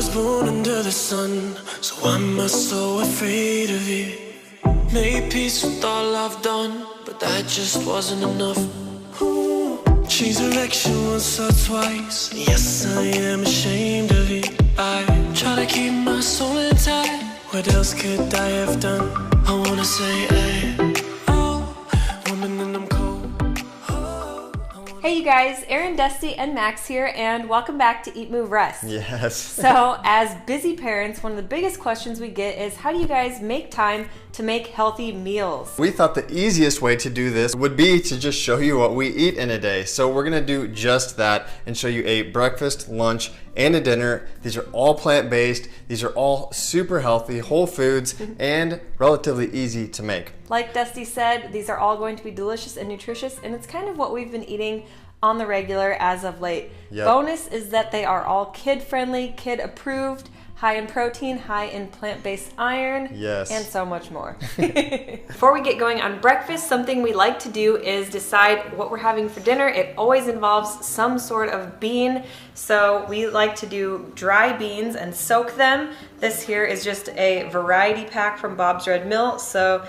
was born under the sun, so why am I so afraid of it? Made peace with all I've done, but that just wasn't enough. Ooh. Change direction once or twice, yes I am ashamed of it. I try to keep my soul intact, what else could I have done? I wanna say, hey, oh, woman and I'm cold. Oh, Hey you guys, Erin, Dusty, and Max here, and welcome back to Eat, Move, Rest. Yes. So, as busy parents, one of the biggest questions we get is how do you guys make time to make healthy meals? We thought the easiest way to do this would be to just show you what we eat in a day. So we're gonna do just that and show you a breakfast, lunch, and a dinner. These are all plant-based. These are all super healthy, whole foods, and relatively easy to make. Like Dusty said, these are all going to be delicious and nutritious, and it's kind of what we've been eating on the regular as of late. Yep. Bonus is that they are all kid-friendly, kid-approved, high in protein, high in plant-based iron, Yes. and so much more. Before we get going on breakfast, something we like to do is decide what we're having for dinner. It always involves some sort of bean, so we like to do dry beans and soak them. This here is just a variety pack from Bob's Red Mill, so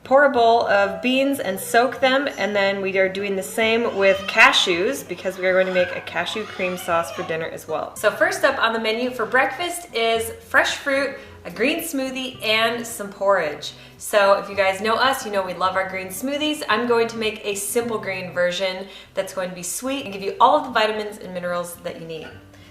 pour a bowl of beans and soak them, and then we are doing the same with cashews because we are going to make a cashew cream sauce for dinner as well. So first up on the menu for breakfast is fresh fruit, a green smoothie, and some porridge. So if you guys know us, you know we love our green smoothies. I'm going to make a simple green version that's going to be sweet and give you all of the vitamins and minerals that you need.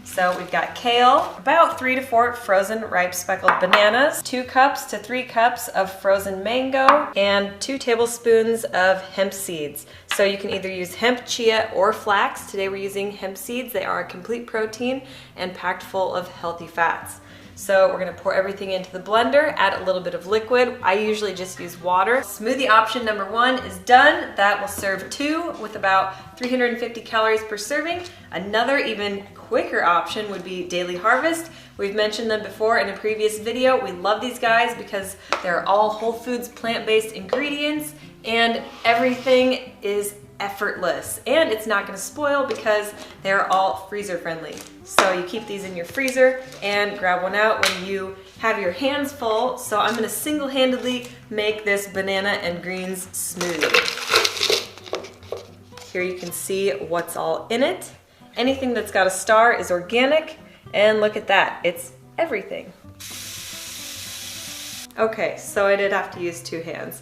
So we've got kale, about 3 to 4 frozen ripe speckled bananas, 2 cups to 3 cups of frozen mango, and 2 tablespoons of hemp seeds. So you can either use hemp, chia, or flax. Today we're using hemp seeds. They are a complete protein and packed full of healthy fats. So we're gonna pour everything into the blender, add a little bit of liquid. I usually just use water. Smoothie option number 1 is done. That will serve 2 with about 350 calories per serving. Another even quicker option would be Daily Harvest. We've mentioned them before in a previous video. We love these guys because they're all whole foods, plant-based ingredients, and everything is effortless, and it's not going to spoil because they're all freezer friendly. So you keep these in your freezer and grab one out when you have your hands full. So I'm going to single-handedly make this banana and greens smoothie. Here you can see what's all in it. Anything that's got a star is organic, and look at that, it's everything. Okay, so I did have to use 2 hands.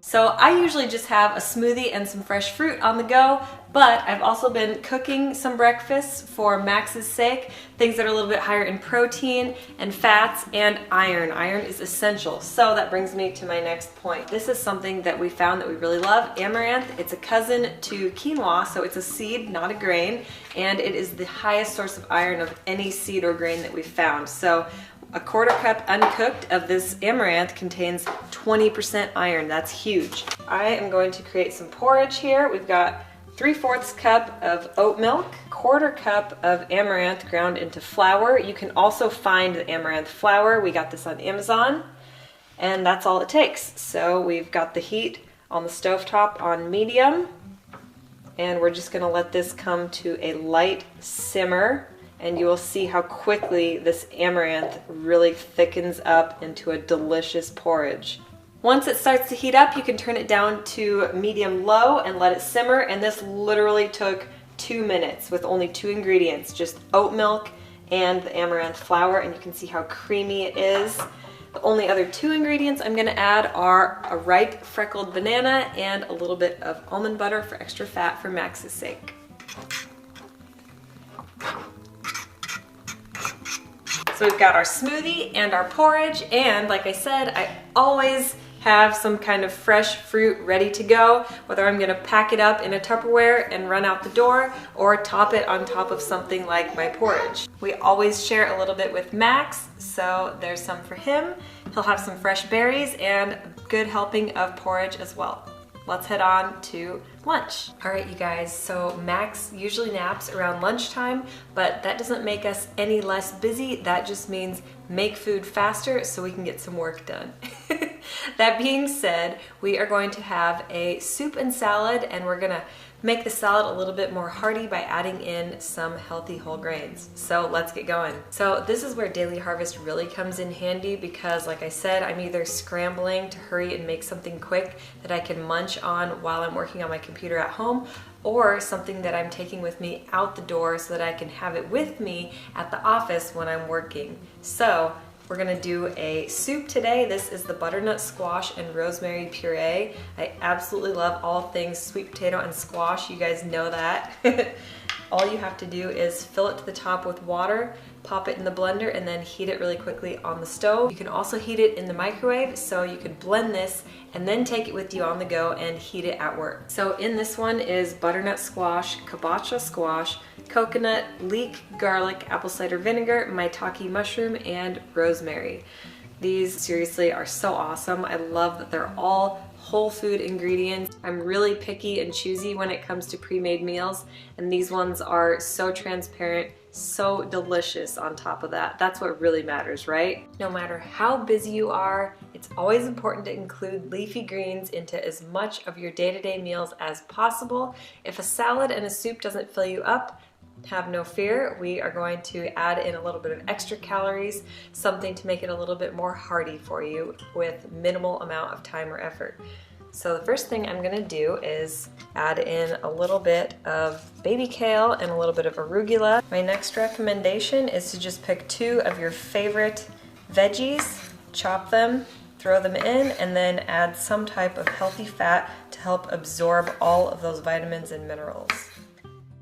So I usually just have a smoothie and some fresh fruit on the go, but I've also been cooking some breakfasts for Max's sake, things that are a little bit higher in protein and fats and iron. Iron is essential. So that brings me to my next point. This is something that we found that we really love, amaranth. It's a cousin to quinoa, so it's a seed, not a grain, and it is the highest source of iron of any seed or grain that we've found. So a 1/4 cup uncooked of this amaranth contains 20% iron. That's huge. I am going to create some porridge here. We've got 3/4 cup of oat milk, 1/4 cup of amaranth ground into flour. You can also find the amaranth flour. We got this on Amazon, and that's all it takes. So we've got the heat on the stovetop on medium, and we're just gonna let this come to a light simmer, and you will see how quickly this amaranth really thickens up into a delicious porridge. Once it starts to heat up, you can turn it down to medium-low and let it simmer, and this literally took 2 minutes with only 2 ingredients, just oat milk and the amaranth flour, and you can see how creamy it is. The only other 2 ingredients I'm gonna add are a ripe freckled banana and a little bit of almond butter for extra fat for Max's sake. So we've got our smoothie and our porridge, and like I said, I always have some kind of fresh fruit ready to go, whether I'm gonna pack it up in a Tupperware and run out the door or top it on top of something like my porridge. We always share a little bit with Max, so there's some for him. He'll have some fresh berries and a good helping of porridge as well. Let's head on to lunch. All right, you guys, so Max usually naps around lunchtime, but that doesn't make us any less busy. That just means make food faster so we can get some work done. That being said, we are going to have a soup and salad, and we're gonna make the salad a little bit more hearty by adding in some healthy whole grains. So let's get going. So this is where Daily Harvest really comes in handy because, like I said, I'm either scrambling to hurry and make something quick that I can munch on while I'm working on my computer at home, or something that I'm taking with me out the door so that I can have it with me at the office when I'm working. So we're gonna do a soup today. This is the butternut squash and rosemary puree. I absolutely love all things sweet potato and squash. You guys know that. All you have to do is fill it to the top with water, pop it in the blender, and then heat it really quickly on the stove. You can also heat it in the microwave, so you could blend this and then take it with you on the go and heat it at work. So in this one is butternut squash, kabocha squash, coconut, leek, garlic, apple cider vinegar, maitake mushroom, and rosemary. These seriously are so awesome. I love that they're all whole food ingredients. I'm really picky and choosy when it comes to pre-made meals, and these ones are so transparent, so delicious on top of that. That's what really matters, right? No matter how busy you are, it's always important to include leafy greens into as much of your day-to-day meals as possible. If a salad and a soup doesn't fill you up, have no fear. We are going to add in a little bit of extra calories, something to make it a little bit more hearty for you with minimal amount of time or effort. So the first thing I'm gonna do is add in a little bit of baby kale and a little bit of arugula. My next recommendation is to just pick 2 of your favorite veggies, chop them, throw them in, and then add some type of healthy fat to help absorb all of those vitamins and minerals.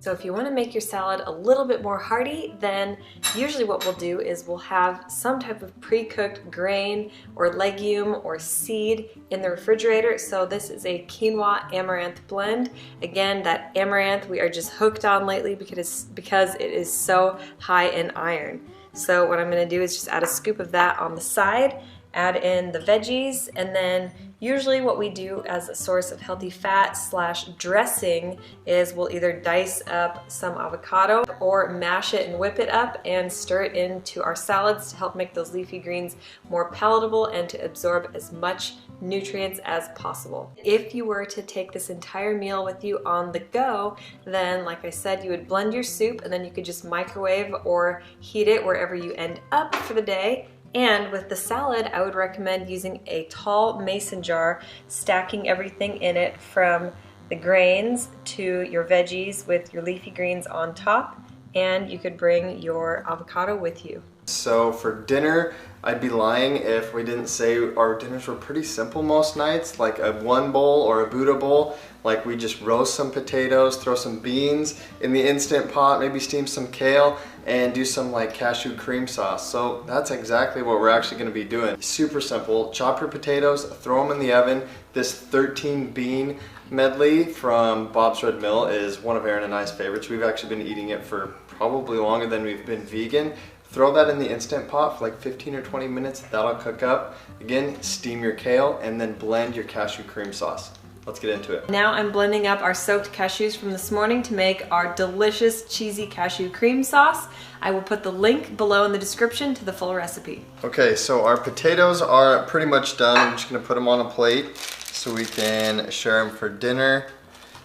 So if you want to make your salad a little bit more hearty, then usually what we'll do is we'll have some type of pre-cooked grain or legume or seed in the refrigerator. So this is a quinoa amaranth blend. Again, that amaranth we are just hooked on lately because it is so high in iron. So what I'm going to do is just add a scoop of that on the side, add in the veggies, and then usually what we do as a source of healthy fat / dressing is we'll either dice up some avocado or mash it and whip it up and stir it into our salads to help make those leafy greens more palatable and to absorb as much nutrients as possible. If you were to take this entire meal with you on the go, then like I said, you would blend your soup and then you could just microwave or heat it wherever you end up for the day. And with the salad, I would recommend using a tall mason jar, stacking everything in it from the grains to your veggies with your leafy greens on top, and you could bring your avocado with you. So for dinner, I'd be lying if we didn't say our dinners were pretty simple most nights, like a 1 bowl or a Buddha bowl. Like we just roast some potatoes, throw some beans in the Instant Pot, maybe steam some kale, and do some like cashew cream sauce. So that's exactly what we're actually going to be doing. Super simple. Chop your potatoes, throw them in the oven. This 13 bean medley from Bob's Red Mill is one of Aaron and I's favorites. We've actually been eating it for probably longer than we've been vegan. Throw that in the Instant Pot for like 15 or 20 minutes. That'll cook up. Again, steam your kale and then blend your cashew cream sauce. Let's get into it. Now I'm blending up our soaked cashews from this morning to make our delicious cheesy cashew cream sauce. I will put the link below in the description to the full recipe. Okay, so our potatoes are pretty much done. I'm just gonna put them on a plate so we can share them for dinner.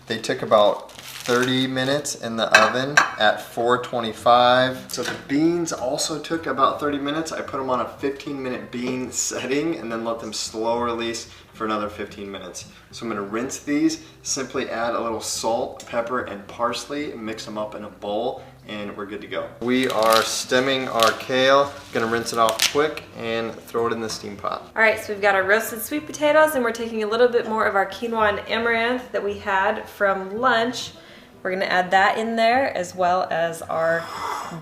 They took about 30 minutes in the oven at 425. So the beans also took about 30 minutes. I put them on a 15-minute bean setting and then let them slow release for another 15 minutes. So I'm gonna rinse these, simply add a little salt, pepper, and parsley, and mix them up in a bowl, and we're good to go. We are stemming our kale. Gonna rinse it off quick and throw it in the steam pot. All right, so we've got our roasted sweet potatoes, and we're taking a little bit more of our quinoa and amaranth that we had from lunch. We're gonna add that in there, as well as our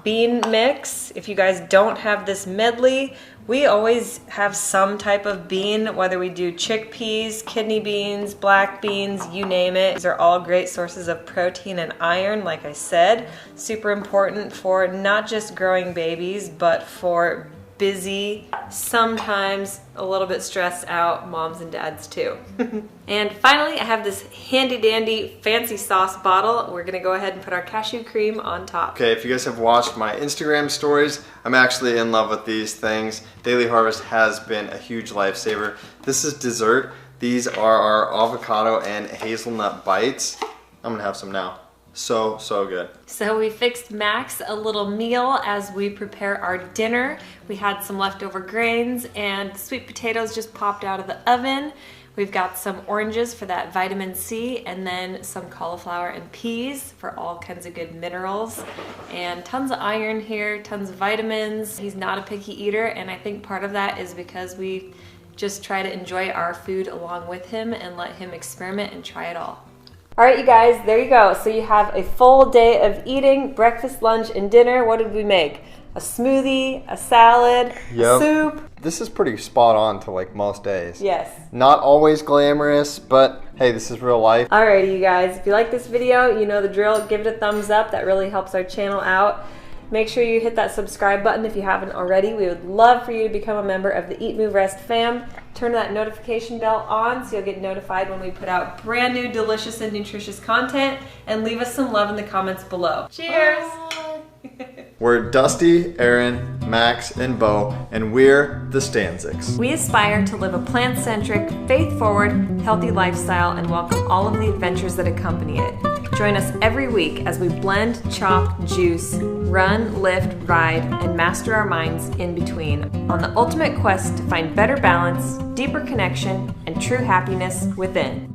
bean mix. If you guys don't have this medley, we always have some type of bean, whether we do chickpeas, kidney beans, black beans, you name it. These are all great sources of protein and iron, like I said. Super important for not just growing babies, but for busy, sometimes a little bit stressed out moms and dads too. And finally, I have this handy dandy fancy sauce bottle. We're gonna go ahead and put our cashew cream on top. Okay, if you guys have watched my Instagram stories, I'm actually in love with these things. Daily Harvest has been a huge lifesaver. This is dessert. These are our avocado and hazelnut bites. I'm gonna have some now. So good. So we fixed Max a little meal as we prepare our dinner. We had some leftover grains and sweet potatoes just popped out of the oven. We've got some oranges for that vitamin C, and then some cauliflower and peas for all kinds of good minerals, and tons of iron here, tons of vitamins. He's not a picky eater, and I think part of that is because we just try to enjoy our food along with him and let him experiment and try it all. All right, you guys, there you go. So you have a full day of eating, breakfast, lunch, and dinner. What did we make? A smoothie, a salad, soup. This is pretty spot on to like most days. Yes. Not always glamorous, but hey, this is real life. Alrighty, you guys, if you like this video, you know the drill. Give it a thumbs up. That really helps our channel out. Make sure you hit that subscribe button if you haven't already. We would love for you to become a member of the Eat, Move, Rest fam. Turn that notification bell on so you'll get notified when we put out brand new delicious and nutritious content, and leave us some love in the comments below. Cheers! We're Dusty, Aaron, Max, and Bo, and we're the Stanczyks. We aspire to live a plant-centric, faith-forward, healthy lifestyle and welcome all of the adventures that accompany it. Join us every week as we blend, chop, juice, run, lift, ride, and master our minds in between on the ultimate quest to find better balance, deeper connection, and true happiness within.